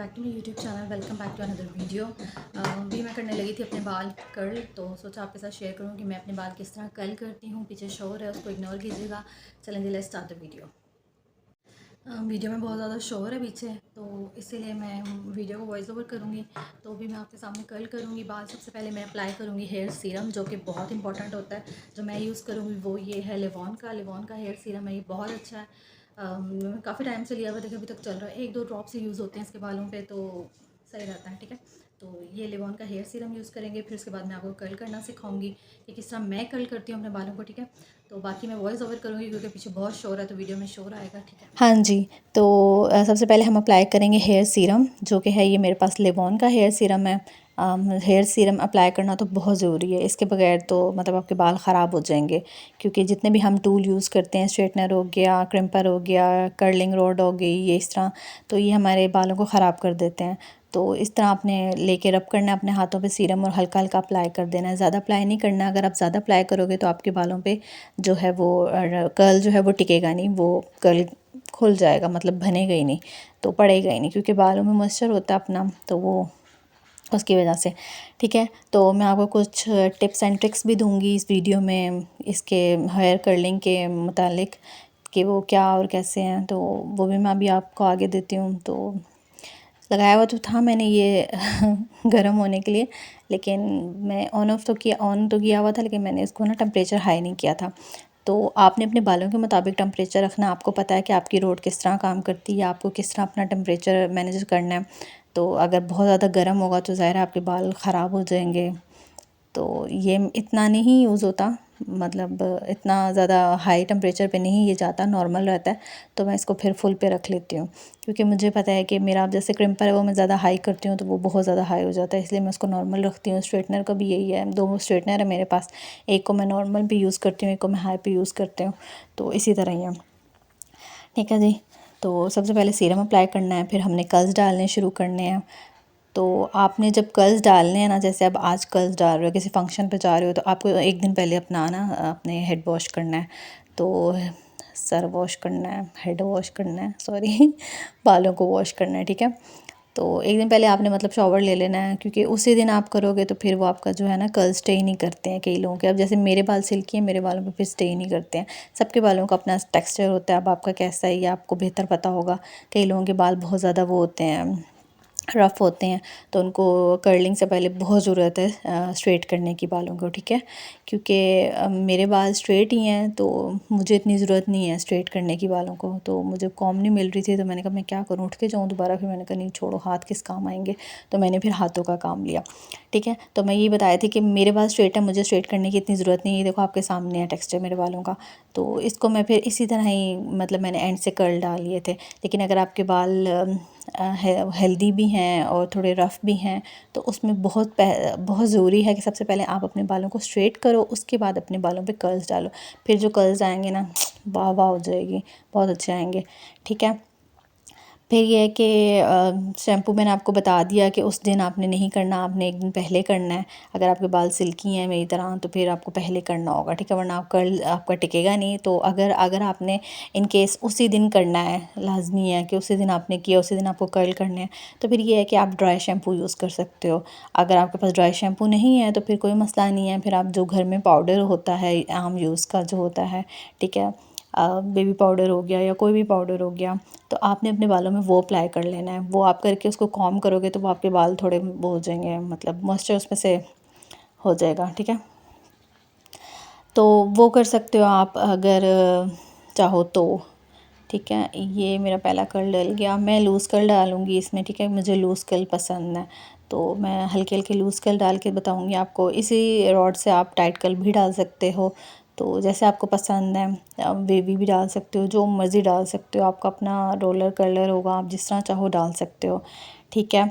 Back to my YouTube channel. Welcome back to another video. अभी मैं करने लगी थी अपने बाल कर्ल, तो सोचा आपके साथ शेयर करूँ कि मैं अपने बाल किस तरह कर्ल करती हूँ। पीछे शोर है, उसको इग्नोर कीजिएगा। चलें जी, let's start the video. Video में बहुत ज़्यादा शोर है पीछे, तो इसीलिए मैं वीडियो को वॉइस ओवर करूँगी। तो भी मैं आपके सामने कर्ल करूँगी बाल। सबसे पहले मैं अप्लाई करूँगी हेयर सीरम, जो कि बहुत इंपॉर्टेंट होता है। जो मैं यूज़ करूँगी वो ये है लिवॉन का हेयर सीरम है। ये बहुत अच्छा है। काफ़ी टाइम से लिया हुआ, देखिए अभी तक चल रहा है। 1-2 ड्रॉप से यूज़ होते हैं इसके बालों पे, तो सही रहता है। ठीक है, तो ये लिवॉन का हेयर सीरम यूज़ करेंगे। फिर उसके बाद मैं आपको कर्ल करना सिखाऊंगी कि किस तरह मैं कर्ल करती हूँ अपने बालों को। ठीक है, तो बाकी मैं वॉइस ओवर करूँगी क्योंकि पीछे बहुत शोर है, तो वीडियो में शोर आएगा। ठीक है। हाँ जी, तो सबसे पहले हम अप्लाई करेंगे हेयर सीरम, जो कि है ये मेरे पास लिवॉन का हेयर सीरम है। हेयर सीरम अप्लाई करना तो बहुत ज़रूरी है, इसके बगैर तो मतलब आपके बाल ख़राब हो जाएंगे। क्योंकि जितने भी हम टूल यूज़ करते हैं, स्ट्रेटनर हो गया, क्रिम्पर हो गया, कर्लिंग रॉड हो गई, ये इस तरह, तो ये हमारे बालों को ख़राब कर देते हैं। तो इस तरह आपने लेके रब करना है अपने हाथों पे सीरम, और हल्का हल्का अप्लाई कर देना है, ज़्यादा अप्लाई नहीं करना। अगर आप ज़्यादा अप्लाई करोगे तो आपके बालों पे जो है वो कर्ल जो है वो टिकेगा नहीं, वो कर्ल खुल जाएगा, मतलब बनेगा ही नहीं, तो पड़ेगा ही नहीं, क्योंकि बालों में मॉइस्चर होता है अपना, तो वो उसकी वजह से। ठीक है, तो मैं आपको कुछ टिप्स एंड ट्रिक्स भी दूंगी इस वीडियो में, इसके हेयर कर्लिंग के मुतालिक, कि वो क्या और कैसे हैं, तो वो भी मैं अभी आपको आगे देती हूँ। तो लगाया हुआ तो था मैंने ये गर्म होने के लिए, लेकिन मैं ऑन तो किया हुआ था, लेकिन मैंने इसको ना टेम्परेचर हाई नहीं किया था। तो आपने अपने बालों के मुताबिक टेम्परेचर रखना। आपको पता है कि आपकी रोड किस तरह काम करती है, आपको किस तरह अपना टेम्परेचर मैनेज करना है। तो अगर बहुत ज़्यादा गर्म होगा तो ज़ाहिर है आपके बाल ख़राब हो जाएंगे। तो ये इतना नहीं यूज़ होता, मतलब इतना ज़्यादा हाई टेम्परेचर पे नहीं ये जाता, नॉर्मल रहता है। तो मैं इसको फिर फुल पे रख लेती हूँ, क्योंकि मुझे पता है कि मेरा जैसे क्रिम्पर है वो मैं ज़्यादा हाई करती हूँ तो वो बहुत ज़्यादा हाई हो जाता है, इसलिए मैं उसको नॉर्मल रखती हूँ। स्ट्रेटनर का भी यही है, 2 स्ट्रेटनर है मेरे पास, एक को मैं नॉर्मल भी यूज़ करती हूँ, एक को मैं हाई पे यूज़ करती हूँ, तो इसी तरह ही है। ठीक है जी, तो सबसे पहले सीरम अप्लाई करना है, फिर हमने कर्ल्स डालने शुरू करने हैं। तो आपने जब कर्ल्स डालने हैं ना, जैसे अब आज कर्ल्स डाल रहे हो, किसी फंक्शन पे जा रहे हो, तो आपको एक दिन पहले अपना ना अपने हेड वॉश करना है। तो सर वॉश करना है, हेड वॉश करना है, सॉरी बालों को वॉश करना है। ठीक है, तो एक दिन पहले आपने मतलब शॉवर ले लेना है, क्योंकि उसी दिन आप करोगे तो फिर वो आपका जो है ना कर्ल स्टे ही नहीं करते हैं कई लोगों के। अब जैसे मेरे बाल सिल्की हैं, मेरे बालों पे फिर स्टे ही नहीं करते हैं। सबके बालों का अपना टेक्सचर होता है, अब आपका कैसा है ये आपको बेहतर पता होगा। कई लोगों के बाल बहुत ज़्यादा वो होते हैं, रफ़ होते हैं, तो उनको कर्लिंग से पहले बहुत ज़रूरत है स्ट्रेट करने की बालों को। ठीक है, क्योंकि मेरे बाल स्ट्रेट ही हैं, तो मुझे इतनी ज़रूरत नहीं है स्ट्रेट करने की बालों को। तो मुझे कॉम नहीं मिल रही थी, तो मैंने कहा मैं क्या करूँ, उठ के जाऊँ दोबारा। फिर मैंने कहा नहीं छोड़ो, हाथ किस काम आएंगे, तो मैंने फिर हाथों का काम लिया। ठीक है, तो मैं ये बताया थी कि मेरे बाल स्ट्रेट है, मुझे स्ट्रेट करने की इतनी ज़रूरत नहीं है। देखो आपके सामने है टेक्सचर मेरे बालों का, तो इसको मैं फिर इसी तरह ही मतलब मैंने एंड से कर्ल डाल लिए थे। लेकिन अगर आपके बाल हेल्दी भी हैं और थोड़े रफ़ भी हैं, तो उसमें बहुत ज़रूरी है कि सबसे पहले आप अपने बालों को स्ट्रेट करो, उसके बाद अपने बालों पे कर्ल्स डालो। फिर जो कर्ल्स आएंगे ना, वाह वाह हो जाएगी, बहुत अच्छे आएंगे। ठीक है, फिर ये है कि शैम्पू मैंने आपको बता दिया कि उस दिन आपने नहीं करना, आपने एक दिन पहले करना है। अगर आपके बाल सिल्की हैं मेरी तरह, तो फिर आपको पहले करना होगा। ठीक है, वरना आप कर्ल आपका टिकेगा नहीं। तो अगर अगर आपने इन केस उसी दिन करना है, लाजमी है कि उसी दिन आपने किया, उसी दिन आपको कर्ल करने हैं, तो फिर ये है कि आप ड्राई शैम्पू यूज़ कर सकते हो। अगर आपके पास ड्राई शैम्पू नहीं है तो फिर कोई मसला नहीं है, फिर आप जो घर में पाउडर होता है आम यूज़ का जो होता है, ठीक है, बेबी पाउडर हो गया या कोई भी पाउडर हो गया, तो आपने अपने बालों में वो अप्लाई कर लेना है। वो आप करके उसको कॉम्ब करोगे तो वो आपके बाल थोड़े वो हो जाएंगे, मतलब मॉइस्चर उसमें से हो जाएगा। ठीक है, तो वो कर सकते हो आप अगर चाहो तो। ठीक है, ये मेरा पहला कर्ल डल गया। मैं लूज़ कर्ल डालूँगी इसमें। ठीक है, मुझे लूज़ कर्ल पसंद है, तो मैं हल्के हल्के लूज़ कर्ल डाल के बताऊँगी आपको। इसी रॉड से आप टाइट कर्ल भी डाल सकते हो, तो जैसे आपको पसंद है। वेवी भी डाल सकते हो, जो मर्ज़ी डाल सकते हो, आपका अपना रोलर कर्लर होगा, आप जिस तरह चाहो डाल सकते हो। ठीक है,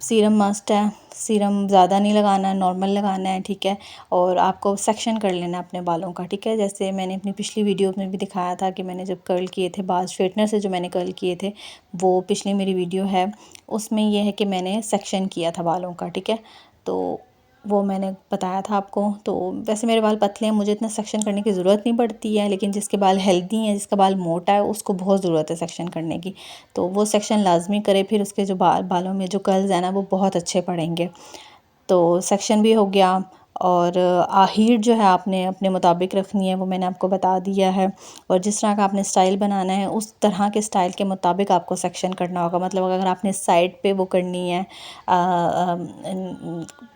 सीरम मस्ट है, सीरम ज़्यादा नहीं लगाना है, नॉर्मल लगाना है। ठीक है, और आपको सेक्शन कर लेना है अपने बालों का। ठीक है, जैसे मैंने अपनी पिछली वीडियो में भी दिखाया था कि मैंने जब कर्ल किए थे बाल, स्ट्रेटनर से जो मैंने कर्ल किए थे, वो पिछली मेरी वीडियो है, उसमें यह है कि मैंने सेक्शन किया था बालों का। ठीक है, तो वो मैंने बताया था आपको। तो वैसे मेरे बाल पतले हैं, मुझे इतना सेक्शन करने की ज़रूरत नहीं पड़ती है, लेकिन जिसके बाल हेल्दी हैं, जिसका बाल मोटा है, उसको बहुत ज़रूरत है सेक्शन करने की। तो वो सेक्शन लाजमी करे, फिर उसके जो बालों में जो कर्ल्स हैं ना वो बहुत अच्छे पड़ेंगे। तो सेक्शन भी हो गया। और हीट जो है आपने अपने मुताबिक रखनी है, वो मैंने आपको बता दिया है। और जिस तरह का आपने स्टाइल बनाना है उस तरह के स्टाइल के मुताबिक आपको सेक्शन करना होगा। मतलब अगर आपने साइड पे वो करनी है,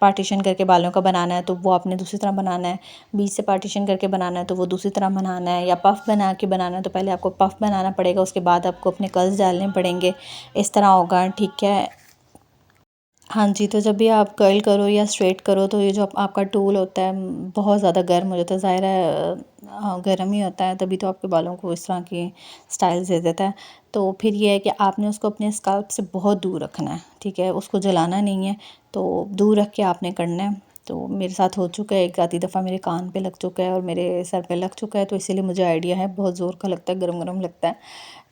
पार्टीशन करके बालों का बनाना है, तो वो आपने दूसरी तरह बनाना है। बीच से पार्टीशन करके बनाना है तो वो दूसरी तरह बनाना है। या पफ़ बना के बनाना है तो पहले आपको पफ़ बनाना पड़ेगा, उसके बाद आपको अपने कर्ल्स डालने पड़ेंगे। इस तरह होगा, ठीक है। हाँ जी, तो जब भी आप कर्ल करो या स्ट्रेट करो तो ये जो आपका टूल होता है बहुत ज़्यादा गर्म हो जाता है, ज़ाहिर है गर्म ही होता है, तभी तो आपके बालों को इस तरह की स्टाइल्स दे देता है। तो फिर ये है कि आपने उसको अपने स्काल्प से बहुत दूर रखना है, ठीक है, उसको जलाना नहीं है। तो दूर रख के आपने करना है। तो मेरे साथ हो चुका है, एक आधी दफ़ा मेरे कान पे लग चुका है और मेरे सर पे लग चुका है, तो इसीलिए मुझे आइडिया है, बहुत ज़ोर का लगता है, गरम गरम लगता है।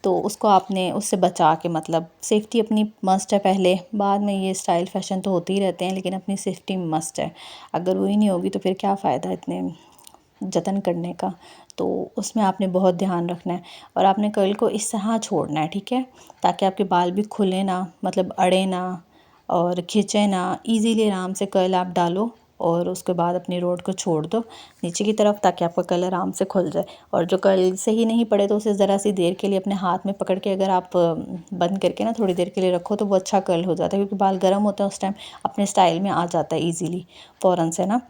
तो उसको आपने उससे बचा के, मतलब सेफ़्टी अपनी मस्ट है पहले, बाद में ये स्टाइल फ़ैशन तो होते ही रहते हैं, लेकिन अपनी सेफ़्टी मस्ट है। अगर वही नहीं होगी तो फिर क्या फ़ायदा इतने जतन करने का। तो उसमें आपने बहुत ध्यान रखना है और आपने कर्ल को इस तरह छोड़ना है, ठीक है, ताकि आपके बाल भी खुले ना, मतलब अड़े ना और खिंचे ना। इजीली आराम से कर्ल आप डालो और उसके बाद अपनी रोड को छोड़ दो नीचे की तरफ, ताकि आपका कर्ल आराम से खुल जाए। और जो कर्ल सही नहीं पड़े तो उसे ज़रा सी देर के लिए अपने हाथ में पकड़ के अगर आप बंद करके ना थोड़ी देर के लिए रखो तो वो अच्छा कर्ल हो जाता है, क्योंकि बाल गर्म होता है उस टाइम अपने स्टाइल में आ जाता है ईज़िली, फ़ौरन से ना।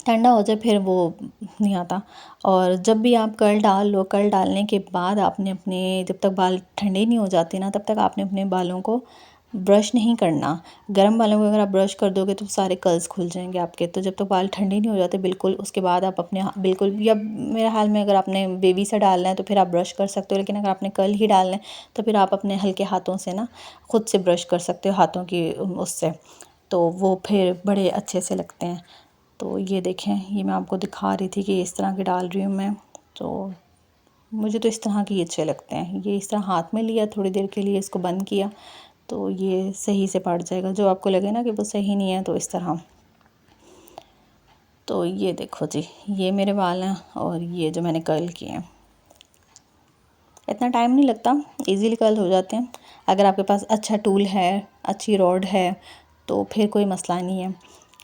ठंडा हो जाए फिर वो नहीं आता। और जब भी आप कर्ल डाल लो, कर्ल डालने के बाद आपने अपने, जब तक बाल ठंडे नहीं हो जाते ना, तब तक आपने अपने बालों को ब्रश नहीं करना। गर्म बालों को अगर आप ब्रश कर दोगे तो सारे कर्ल्स खुल जाएंगे आपके। तो जब तक बाल ठंडे नहीं हो जाते बिल्कुल, उसके बाद आप अपने बिल्कुल, या मेरे हाल में अगर आपने बेबी से डालना है तो फिर आप ब्रश कर सकते हो, लेकिन अगर आपने कर्ल ही डालना है तो फिर आप अपने हल्के हाथों से ना खुद से ब्रश कर सकते हो, हाथों की उससे। तो वो फिर बड़े अच्छे से लगते हैं। तो ये देखें, ये मैं आपको दिखा रही थी कि इस तरह के डाल रही हूँ मैं। तो मुझे तो इस तरह के अच्छे लगते हैं। ये इस तरह हाथ में लिया, थोड़ी देर के लिए इसको बंद किया तो ये सही से पड़ जाएगा। जो आपको लगे ना कि वो सही नहीं है तो इस तरह। तो ये देखो जी, ये मेरे बाल हैं और ये जो मैंने कर्ल किए हैं। इतना टाइम नहीं लगता, इजीली कर्ल हो जाते हैं। अगर आपके पास अच्छा टूल है, अच्छी रॉड है, तो फिर कोई मसला नहीं है।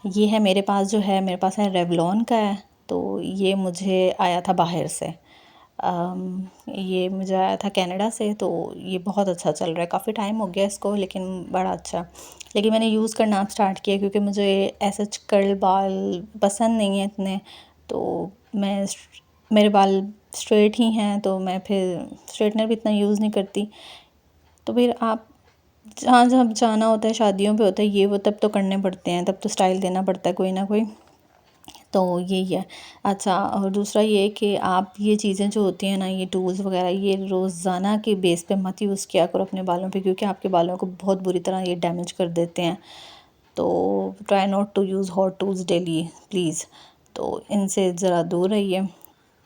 ये है मेरे पास, जो है मेरे पास है रेवलॉन का है। तो ये मुझे आया था बाहर से, ये मुझे आया था कनाडा से। तो ये बहुत अच्छा चल रहा है, काफ़ी टाइम हो गया इसको, लेकिन बड़ा अच्छा। लेकिन मैंने यूज़ करना अब स्टार्ट किया क्योंकि मुझे ऐसे कर्ल बाल पसंद नहीं है इतने। तो मैं, मेरे बाल स्ट्रेट ही हैं तो मैं फिर स्ट्रेटनर भी इतना यूज़ नहीं करती। तो फिर आप जहाँ जहाँ जाना होता है, शादियों पे होता है ये वो, तब तो करने पड़ते हैं, तब तो स्टाइल देना पड़ता है कोई ना कोई। तो यही है। अच्छा, और दूसरा ये कि आप ये चीज़ें जो होती हैं ना, ये टूल्स वगैरह, ये रोज़ाना के बेस पे मत यूज़ किया करो अपने बालों पे, क्योंकि आपके बालों को बहुत बुरी तरह ये डैमेज कर देते हैं। तो try not to use hot tools daily please. तो इनसे ज़रा दूर रहिए।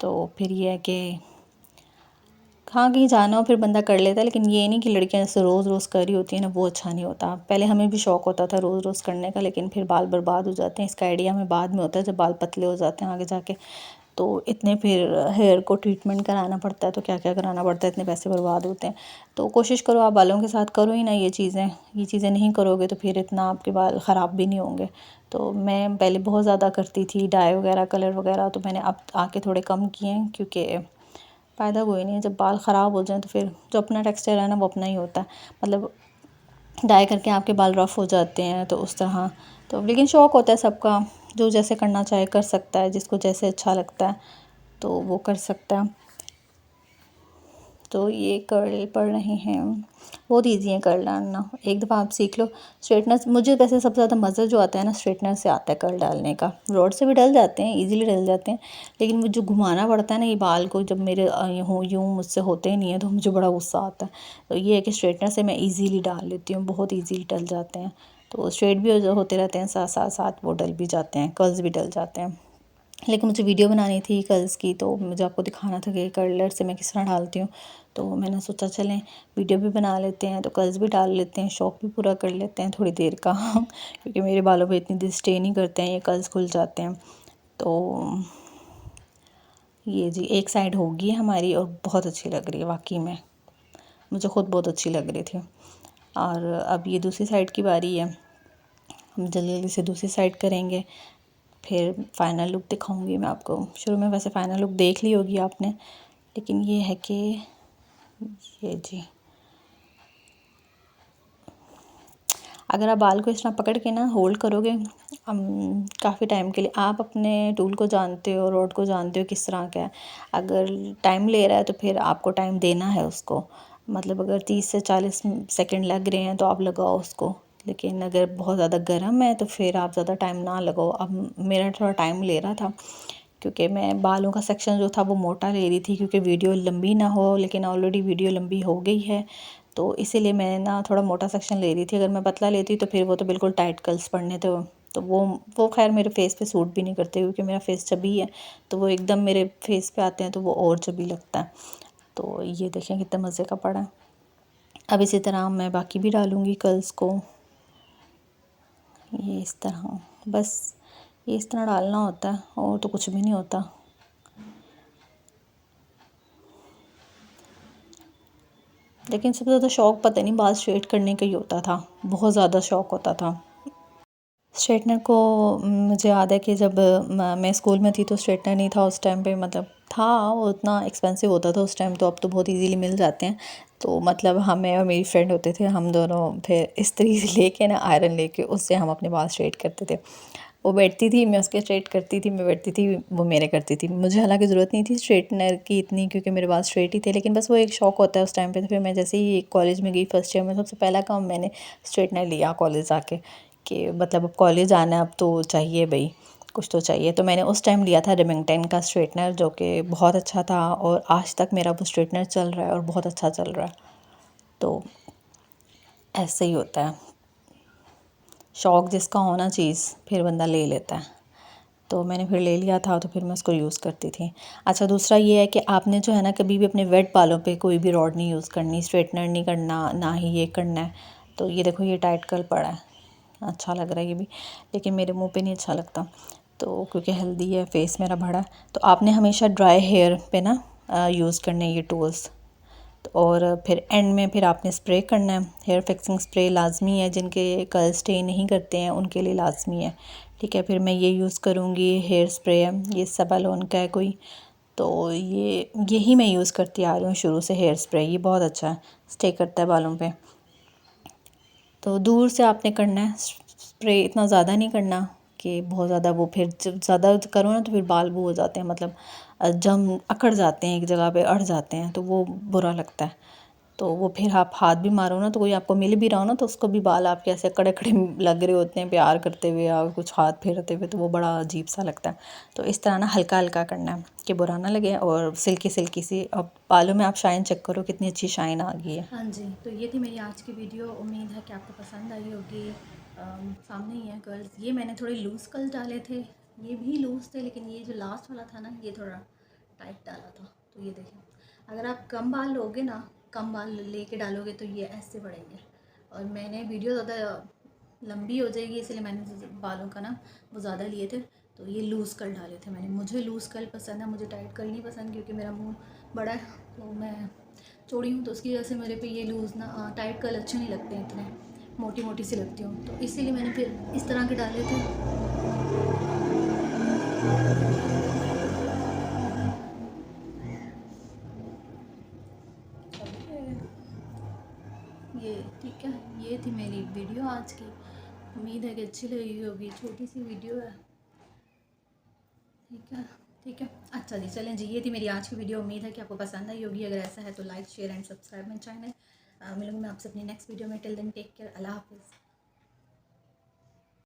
तो फिर ये है कि हाँ, कहीं जाना हो फिर बंदा कर लेता है, लेकिन ये नहीं कि लड़कियां जैसे रोज़ रोज़ कर रही होती हैं ना, वो अच्छा नहीं होता। पहले हमें भी शौक़ होता था रोज़ रोज़ करने का, लेकिन फिर बाल बर्बाद हो जाते हैं। इसका आइडिया हमें बाद में होता है जब बाल पतले हो जाते हैं आगे जाके। तो इतने फिर हेयर को ट्रीटमेंट कराना पड़ता है, तो क्या क्या कराना पड़ता है, इतने पैसे बर्बाद होते हैं। तो कोशिश करो आप बालों के साथ करो ही ना ये चीज़ें नहीं करोगे तो फिर इतना आपके बाल ख़राब भी नहीं होंगे। तो मैं पहले बहुत ज़्यादा करती थी डाई वगैरह, कलर वगैरह, तो मैंने अब आके थोड़े कम किए हैं, क्योंकि फ़ायदा कोई नहीं है। जब बाल ख़राब हो जाएं तो फिर जो अपना टेक्सचर है ना वो अपना ही होता है। मतलब डाई करके आपके बाल रफ़ हो जाते हैं तो उस तरह। तो लेकिन शौक़ होता है सबका, जो जैसे करना चाहे कर सकता है, जिसको जैसे अच्छा लगता है तो वो कर सकता है। तो ये कर्ल पड़ रहे हैं, बहुत इजी है कर्ल डालना, एक दफ़ा आप सीख लो। स्ट्रेटनर, मुझे वैसे सबसे ज़्यादा मज़ा जो आता है ना स्ट्रेटनर से आता है कर्ल डालने का। रॉड से भी डल जाते हैं, इजीली डल जाते हैं, लेकिन वो जो घुमाना पड़ता है ना ये बाल को, जब मेरे यूँ मुझसे होते ही नहीं है तो मुझे बड़ा गुस्सा आता है। तो ये है कि स्ट्रेटनर से मैं ईज़िली डाल लेती हूँ, बहुत ईज़िली डल जाते हैं। तो स्ट्रेट भी होते रहते हैं, साथ साथ साथ वो डल भी जाते हैं, कर्ल्स भी डल जाते हैं। लेकिन मुझे वीडियो बनानी थी कर्ल्स की, तो मुझे आपको दिखाना था कि कर्लर से मैं किस तरह डालती हूँ। तो मैंने सोचा चलें वीडियो भी बना लेते हैं, तो कर्ल्स भी डाल लेते हैं, शौक़ भी पूरा कर लेते हैं थोड़ी देर का क्योंकि मेरे बालों पे इतनी देर स्टे नहीं करते हैं, ये कर्ल्स खुल जाते हैं। तो ये जी एक साइड होगी हमारी और बहुत अच्छी लग रही है वाकई में, मुझे ख़ुद बहुत अच्छी लग रही थी। और अब ये दूसरी साइड की बारी है, हम जल्दी जल्दी से दूसरी साइड करेंगे, फिर फ़ाइनल लुक दिखाऊंगी मैं आपको। शुरू में वैसे फ़ाइनल लुक देख ली होगी आपने, लेकिन ये है कि ये जी अगर आप बाल को इस तरह पकड़ के ना होल्ड करोगे काफ़ी टाइम के लिए, आप अपने टूल को जानते हो, रॉड को जानते हो किस तरह का है। अगर टाइम ले रहा है तो फिर आपको टाइम देना है उसको, मतलब अगर 30 से 40 सेकंड लग रहे हैं तो आप लगाओ उसको, लेकिन अगर बहुत ज़्यादा गर्म है तो फिर आप ज़्यादा टाइम ना लगाओ। अब मेरा थोड़ा टाइम ले रहा था क्योंकि मैं बालों का सेक्शन जो था वो मोटा ले रही थी, क्योंकि वीडियो लंबी ना हो, लेकिन ऑलरेडी वीडियो लंबी हो गई है, तो इसीलिए मैं ना थोड़ा मोटा सेक्शन ले रही थी। अगर मैं पतला लेती तो फिर वो तो बिल्कुल टाइट कर्ल्स पड़ने थे, तो वो खैर मेरे फेस पे सूट भी नहीं करते, क्योंकि मेरा फेस चबी है, तो वो एकदम मेरे फेस पे आते हैं तो वो और चबी लगता है। तो ये देखें कितने मज़े का पड़ा है। अब इसी तरह मैं बाकी भी डालूँगी कर्ल्स को, ये इस तरह, बस ये इस तरह डालना होता है और तो कुछ भी नहीं होता। लेकिन सबसे ज़्यादा शौक़ पता नहीं बाल स्ट्रेट करने का ही होता था, बहुत ज़्यादा शौक़ होता था। स्ट्रेटनर को मुझे याद है कि जब मैं स्कूल में थी तो स्ट्रेटनर नहीं था उस टाइम पे, मतलब था वो उतना एक्सपेंसिव होता था उस टाइम, तो अब तो बहुत इजीली मिल जाते हैं। तो मतलब मैं और मेरी फ्रेंड होते थे, हम दोनों फिर इस्त्री लेके ना, आयरन लेके उससे हम अपने बाल स्ट्रेट करते थे। वो बैठती थी, मैं उसके स्ट्रेट करती थी, मैं बैठती थी, वो मेरे करती थी। मुझे हालांकि ज़रूरत नहीं थी स्ट्रेटनर की इतनी, क्योंकि मेरे बाल स्ट्रेट ही थे, लेकिन बस वो एक शौक़ होता है उस टाइम पे। तो फिर मैं जैसे ही कॉलेज में गई फर्स्ट ईयर में, सबसे पहला काम मैंने स्ट्रेटनर लिया कॉलेज आके, कि मतलब अब कॉलेज आना है, अब तो चाहिए भाई, कुछ तो चाहिए। तो मैंने उस टाइम लिया था रेमिंगटन का स्ट्रेटनर, जो कि बहुत अच्छा था, और आज तक मेरा वो स्ट्रेटनर चल रहा है और बहुत अच्छा चल रहा है। तो ऐसे ही होता है, शौक़ जिसका होना चीज़ फिर बंदा ले लेता है। तो मैंने फिर ले लिया था, तो फिर मैं उसको यूज़ करती थी। अच्छा, दूसरा ये है कि आपने जो है ना, कभी भी अपने वेट बालों पे कोई भी रॉड नहीं यूज़ करनी, स्ट्रेटनर नहीं करना, ना ही ये करना है। तो ये देखो, ये टाइट कर्ल पड़ा है, अच्छा लग रहा है ये भी, लेकिन मेरे मुंह पे नहीं अच्छा लगता, तो क्योंकि हेल्दी है, फेस मेरा बड़ा है। तो आपने हमेशा ड्राई हेयर पे ना यूज़ करने ये टूल्स, और फिर एंड में फिर आपने स्प्रे करना है। हेयर फिक्सिंग स्प्रे लाजमी है, जिनके कर्ल स्टे नहीं करते हैं उनके लिए लाजमी है, ठीक है। फिर मैं ये यूज़ करूँगी, हेयर स्प्रे है, ये सबालोन का है कोई, तो यही मैं यूज़ करती आ रही हूँ शुरू से। हेयर स्प्रे ये बहुत अच्छा है, स्टे करता है बालों पे। तो दूर से आपने करना है स्प्रे, इतना ज़्यादा नहीं करना कि बहुत ज़्यादा, वो फिर जब ज़्यादा करो ना तो फिर बाल वो हो जाते हैं, मतलब जम अकड़ जाते हैं, एक जगह पे अड़ जाते हैं, तो वो बुरा लगता है। तो वो फिर आप हाथ भी मारो ना, तो कोई आपको मिल भी रहा हो ना, तो उसको भी बाल आपके ऐसे कड़े खड़े लग रहे होते हैं प्यार करते हुए या कुछ हाथ फेरते हुए, तो वो बड़ा अजीब सा लगता है। तो इस तरह ना हल्का हल्का करना है कि बुरा ना लगे, और सिल्की सिल्की सी। अब बालों में आप शाइन चेक करो, कितनी अच्छी शाइन आ गई है। हाँ जी, तो ये थी मेरी आज की वीडियो, उम्मीद है कि आपको पसंद आई होगी। सामने ही है कर्ल्स, ये मैंने थोड़े लूज़ कर्ल्स डाले थे, ये भी लूज़ थे, लेकिन ये जो लास्ट वाला था ना, ये थोड़ा टाइट डाला था। तो ये देखें, अगर आप कम बाल लोगे ना, कम बाल लेके डालोगे तो ये ऐसे बढ़ेंगे। और मैंने वीडियो ज़्यादा लंबी हो जाएगी, इसलिए मैंने बालों का ना वो ज़्यादा लिए थे, तो ये लूज़ कर्ल डाले थे मैंने। मुझे लूज़ कर्ल पसंद है, मुझे टाइट कर्ल नहीं पसंद, क्योंकि मेरा मुंह बड़ा है, तो मैं चौड़ी हूँ, तो उसकी वजह से मेरे पे ये लूज़ ना टाइट कर्ल अच्छे नहीं लगते, इतने मोटी मोटी सी लगती हूँ, तो इसीलिए मैंने फिर इस तरह के डाले थे। ये ठीक है, ये थी मेरी वीडियो आज की, उम्मीद है कि अच्छी लगी होगी, छोटी सी वीडियो है, ठीक है। ठीक है, अच्छा जी, चलें जी, ये थी मेरी आज की वीडियो, उम्मीद है कि आपको पसंद आई होगी। अगर ऐसा है तो like share and subscribe my channel. मिलूंगी मैं आपसे अपनी नेक्स्ट वीडियो में। टिल देन टेक केयर, अल्लाह हाफिज़।